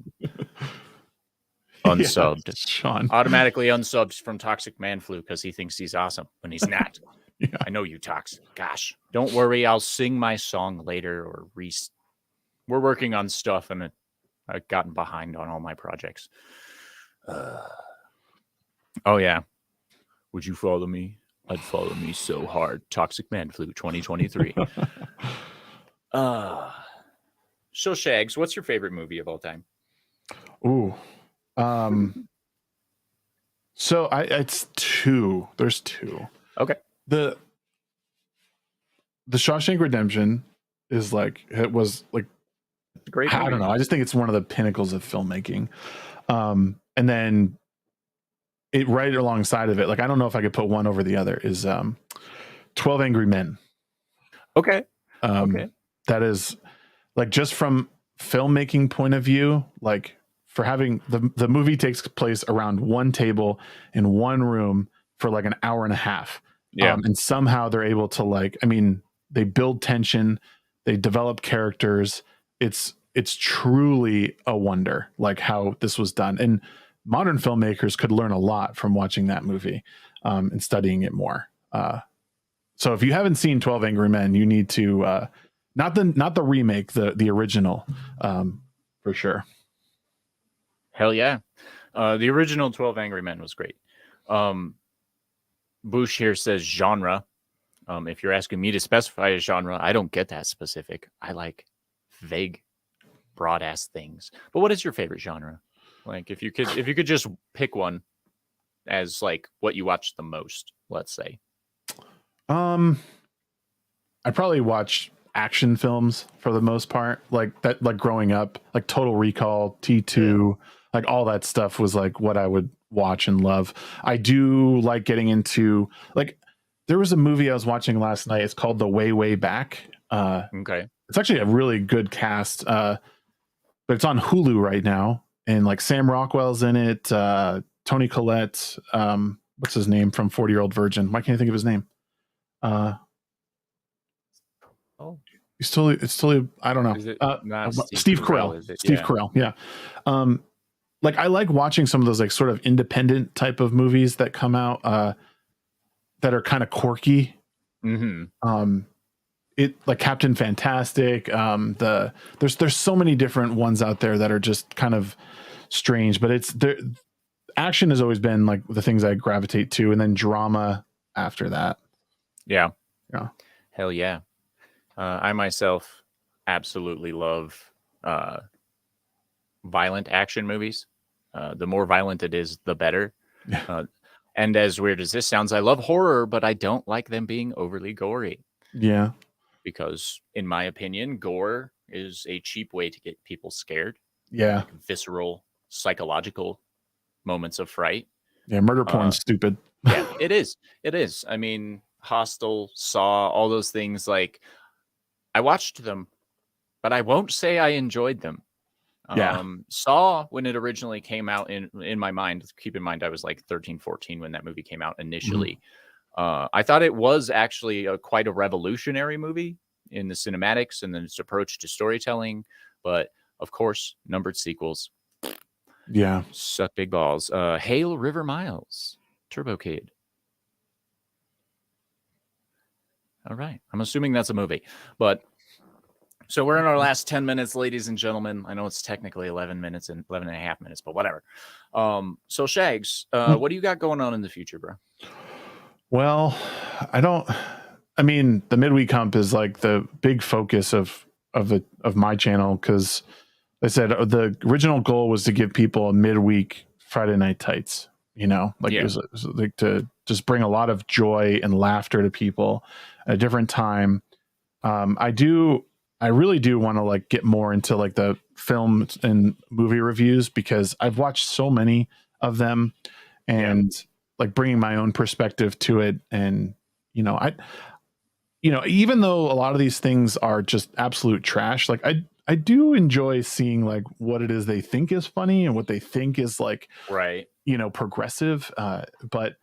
Unsubbed. Yeah, Sean. Automatically unsubbed from Toxic Man Flu because he thinks he's awesome when he's not. Yeah. I know you, Tox. Gosh, don't worry. I'll sing my song later or we're working on stuff and I've gotten behind on all my projects. Oh, yeah. Would you follow me? I'd follow me so hard. Toxic Man Flu 2023. So, Shags, what's your favorite movie of all time? Ooh. So it's two. There's two. Okay. The Shawshank Redemption is Great movie. I don't know. I just think it's one of the pinnacles of filmmaking. And then it right alongside of it, like I don't know if I could put one over the other, is 12 Angry Men. Okay. That is like, just from filmmaking point of view, like for having the movie takes place around one table in one room for like an hour and a half. Yeah. And somehow they're able to they build tension, they develop characters. It's truly a wonder, like how this was done. And modern filmmakers could learn a lot from watching that movie and studying it more. So if you haven't seen 12 Angry Men, you need to not the remake, the original, for sure. Hell yeah. The original 12 Angry Men was great. Boosh here says genre. If you're asking me to specify a genre, I don't get that specific. I like vague, broad ass things. But what is your favorite genre? Like if you could just pick one as like what you watch the most, let's say. I probably watch action films for the most part, like that, like growing up, like Total Recall, T2, like all that stuff was like what I would watch and love. I do like getting into, like, there was a movie I was watching last night. It's called The Way, Way Back. Okay. It's actually a really good cast, but it's on Hulu right now. And like Sam Rockwell's in it, Tony Collette, what's his name from 40-Year-Old Virgin? Why can't I think of his name? It's totally I don't know. Is it not Steve Carell? Steve Carell, yeah. Like I like watching some of those like sort of independent type of movies that come out that are kind of quirky. Mm-hmm. It like Captain Fantastic. There's so many different ones out there that are just kind of strange, but it's there. Action has always been like the things I gravitate to, and then drama after that. Yeah. Hell yeah. I myself absolutely love violent action movies. The more violent it is, the better. And as weird as this sounds, I love horror, but I don't like them being overly gory. Yeah. Because in my opinion, gore is a cheap way to get people scared. Yeah. Like visceral, psychological moments of fright. Yeah. Murder porn's stupid. Yeah, it is. It is. I mean, Hostel, Saw, all those things, like I watched them, but I won't say I enjoyed them. Saw, when it originally came out in my mind, keep in mind I was like 13, 14 when that movie came out initially. I thought it was actually quite a revolutionary movie in the cinematics and then its approach to storytelling. But of course, numbered sequels. Yeah. Suck big balls. Hail River Miles. Turbo Kid. All right. I'm assuming that's a movie. But so we're in our last 10 minutes, ladies and gentlemen. I know it's technically 11 minutes and 11 and a half minutes, but whatever. So Shags, what do you got going on in the future, bro? Well, I mean, the midweek hump is like the big focus of my channel, because I said the original goal was to give people a midweek Friday Night Tights, it was like to just bring a lot of joy and laughter to people at a different time. I really do want to like get more into like the film and movie reviews, because I've watched so many of them, and like bringing my own perspective to it. And, even though a lot of these things are just absolute trash, like I do enjoy seeing like what it is they think is funny and what they think is like, right. Progressive. But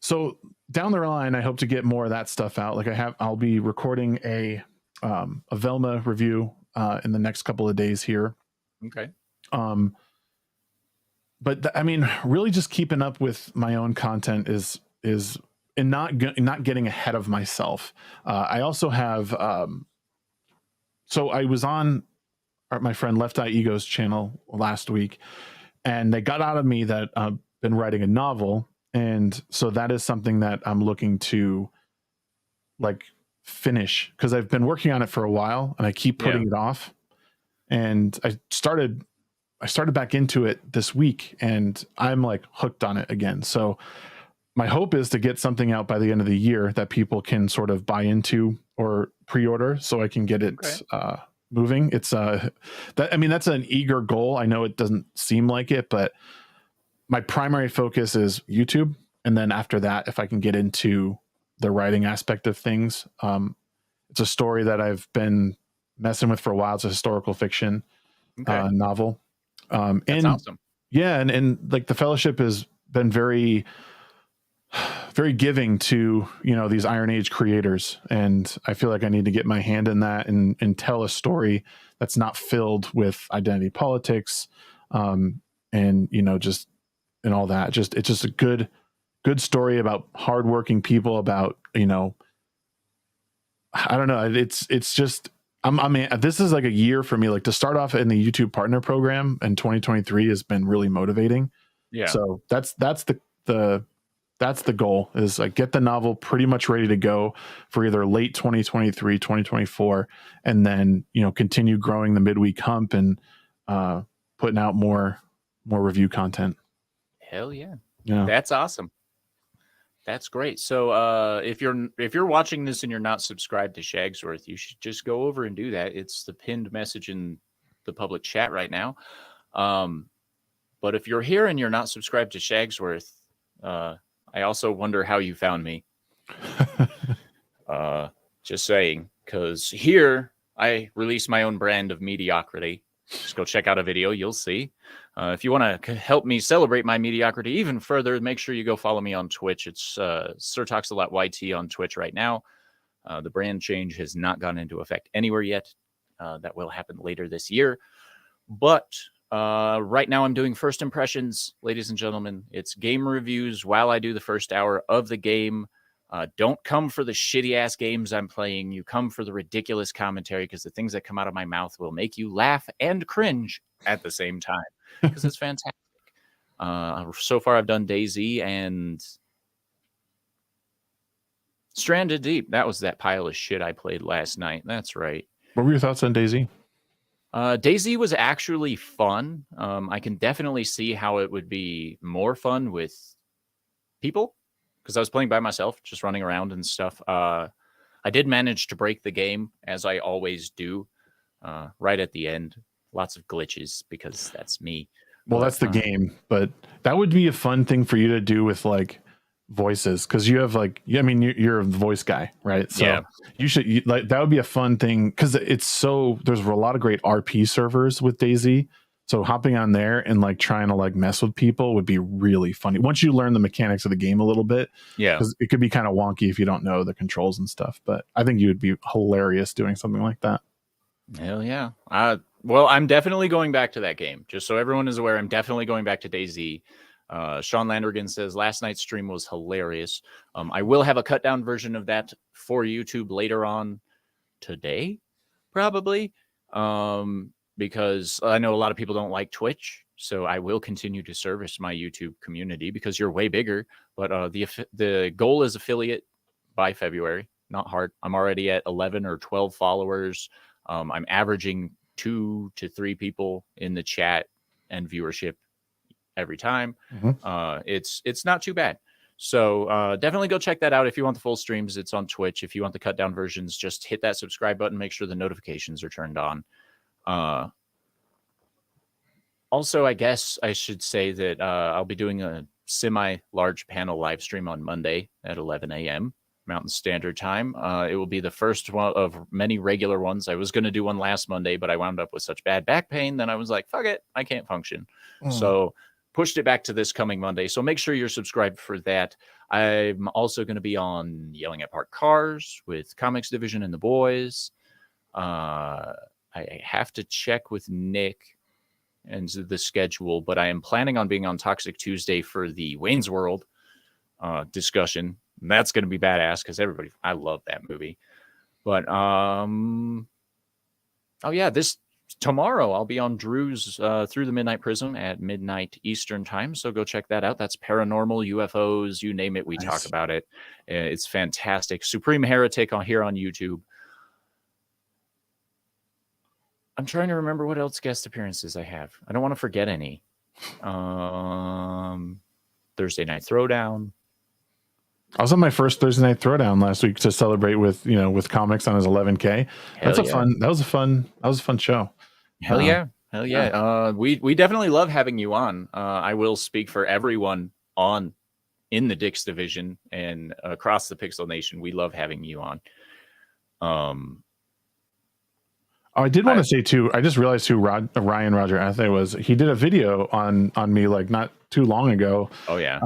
So down the line, I hope to get more of that stuff out. Like I'll be recording a Velma review in the next couple of days here. Okay. But I mean, really, just keeping up with my own content is and not getting ahead of myself. I also have. So I was on my friend Left Eye Ego's channel last week, and they got out of me that I've been writing a novel, and so that is something that I'm looking to like finish because I've been working on it for a while and I keep putting it off. And I started back into it this week and I'm like hooked on it again. So my hope is to get something out by the end of the year that people can sort of buy into or pre-order so I can get it moving. It's that's an eager goal. I know it doesn't seem like it, but my primary focus is YouTube. And then after that, if I can get into the writing aspect of things, it's a story that I've been messing with for a while. It's a historical fiction novel. That's awesome. Yeah. And like the Fellowship has been very, very giving to, these Iron Age creators. And I feel like I need to get my hand in that and tell a story that's not filled with identity politics. And just, and all that. It's just a good story about hardworking people about, I don't know. It's just, I mean, this is like a year for me, like to start off in the YouTube partner program in 2023 has been really motivating. Yeah. So that's the goal is like get the novel pretty much ready to go for either late 2023, 2024, and then, continue growing the midweek hump and putting out more review content. Hell yeah. Yeah. That's awesome. That's great. So if you're watching this and you're not subscribed to Shagsworth, you should just go over and do that. It's the pinned message in the public chat right now. But if you're here and you're not subscribed to Shagsworth, I also wonder how you found me. Just saying, because here I release my own brand of mediocrity. Just go check out a video. You'll see. If you want to help me celebrate my mediocrity even further, make sure you go follow me on Twitch. It's Sir TalksALot YT on Twitch right now. The brand change has not gone into effect anywhere yet. That will happen later this year. But right now I'm doing first impressions, ladies and gentlemen. It's game reviews while I do the first hour of the game. Don't come for the shitty-ass games I'm playing. You come for the ridiculous commentary because the things that come out of my mouth will make you laugh and cringe at the same time because it's fantastic. So far, I've done DayZ and Stranded Deep. That was that pile of shit I played last night. That's right. What were your thoughts on DayZ? DayZ was actually fun. I can definitely see how it would be more fun with people because I was playing by myself, just running around and stuff. I did manage to break the game, as I always do, right at the end. Lots of glitches because that's me. Well, that's the game, but that would be a fun thing for you to do with like voices because you have like, I mean, you're a voice guy, right? So yeah. you should like that would be a fun thing because there's a lot of great RP servers with DayZ. So hopping on there and like trying to like mess with people would be really funny once you learn the mechanics of the game a little bit. Yeah, because it could be kind of wonky if you don't know the controls and stuff. But I think you would be hilarious doing something like that. Hell yeah. Well, I'm definitely going back to that game. Just so everyone is aware, I'm definitely going back to DayZ. Sean Landergan says last night's stream was hilarious. I will have a cut down version of that for YouTube later on today, probably. Because I know a lot of people don't like Twitch, so I will continue to service my YouTube community because you're way bigger. But the goal is affiliate by February. Not hard. I'm already at 11 or 12 followers. I'm averaging 2 to 3 people in the chat and viewership every time. Mm-hmm. It's not too bad. So definitely go check that out. If you want the full streams, it's on Twitch. If you want the cut down versions, just hit that subscribe button. Make sure the notifications are turned on. Also, I guess I should say that I'll be doing a semi-large panel live stream on Monday at 11 a.m. Mountain Standard Time. It will be the first one of many regular ones. I was going to do one last Monday, but I wound up with such bad back pain that I was like, fuck it, I can't function. So pushed it back to this coming Monday. So make sure you're subscribed for that. I'm also going to be on Yelling at Parked Cars with Comics Division and the boys. I have to check with Nick and the schedule, but I am planning on being on Toxic Tuesday for the Wayne's World discussion. And that's going to be badass because I love that movie. But tomorrow I'll be on Drew's Through the Midnight Prism at midnight Eastern time. So go check that out. That's paranormal, UFOs, you name it. We talk about it. It's fantastic. Supreme Heretic here on YouTube. I'm trying to remember what else guest appearances I have. I don't want to forget any. Thursday Night Throwdown. I was on my first Thursday Night Throwdown last week to celebrate with comics on his 11K. That was a fun show. Hell yeah. We definitely love having you on. I will speak for everyone in the Dix division and across the Pixel Nation. We love having you on. I did want to say too, I just realized who Ryan Roger Athe was. He did a video on me like not too long ago. Oh yeah.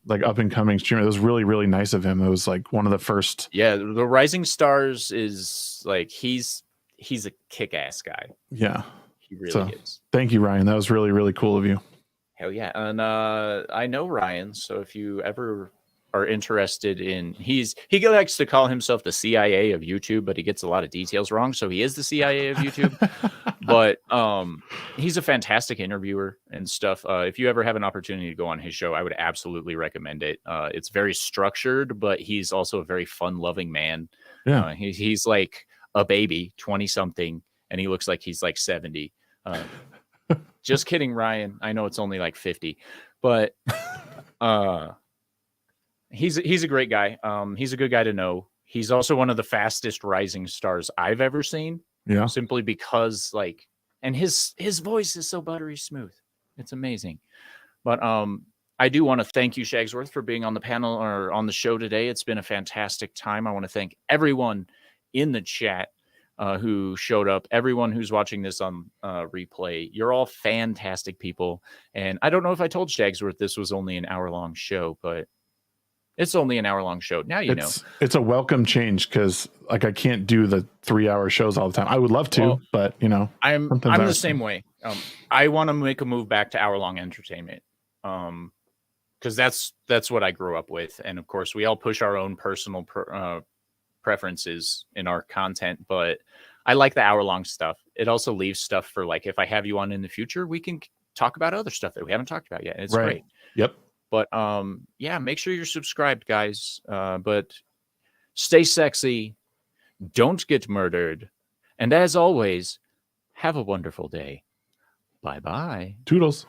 Like up and coming streamer. It was really, really nice of him. It was like one of the first. Yeah, the Rising Stars is like he's a kick-ass guy. Yeah. He really is. Thank you, Ryan. That was really, really cool of you. Hell yeah. And I know Ryan, so if you ever are interested in he likes to call himself the CIA of YouTube, but he gets a lot of details wrong, so he is the CIA of YouTube. But he's a fantastic interviewer and stuff. If you ever have an opportunity to go on his show, I would absolutely recommend it. It's very structured, but he's also a very fun-loving man. Yeah. He's like a baby, 20 something, and he looks like he's like 70. Just kidding, Ryan. I know it's only like 50, but he's a great guy. He's a good guy to know. He's also one of the fastest rising stars I've ever seen. Yeah. Simply because and his voice is so buttery smooth. It's amazing. But I do want to thank you, Shagsworth, for being on the panel or on the show today. It's been a fantastic time. I want to thank everyone in the chat who showed up, everyone who's watching this on replay. You're all fantastic people. And I don't know if I told Shagsworth this was only an hour-long show, but it's only an hour-long show. Now you know. It's a welcome change because I can't do the 3-hour shows all the time. I would love to, but I'm the same way. I want to make a move back to hour-long entertainment. Because that's what I grew up with, and of course we all push our own personal preferences in our content, but I like the hour-long stuff. It also leaves stuff for if I have you on in the future, we can talk about other stuff that we haven't talked about yet. It's great. Yep. But make sure you're subscribed, guys. But stay sexy, don't get murdered, and as always, have a wonderful day. Bye-bye. Toodles.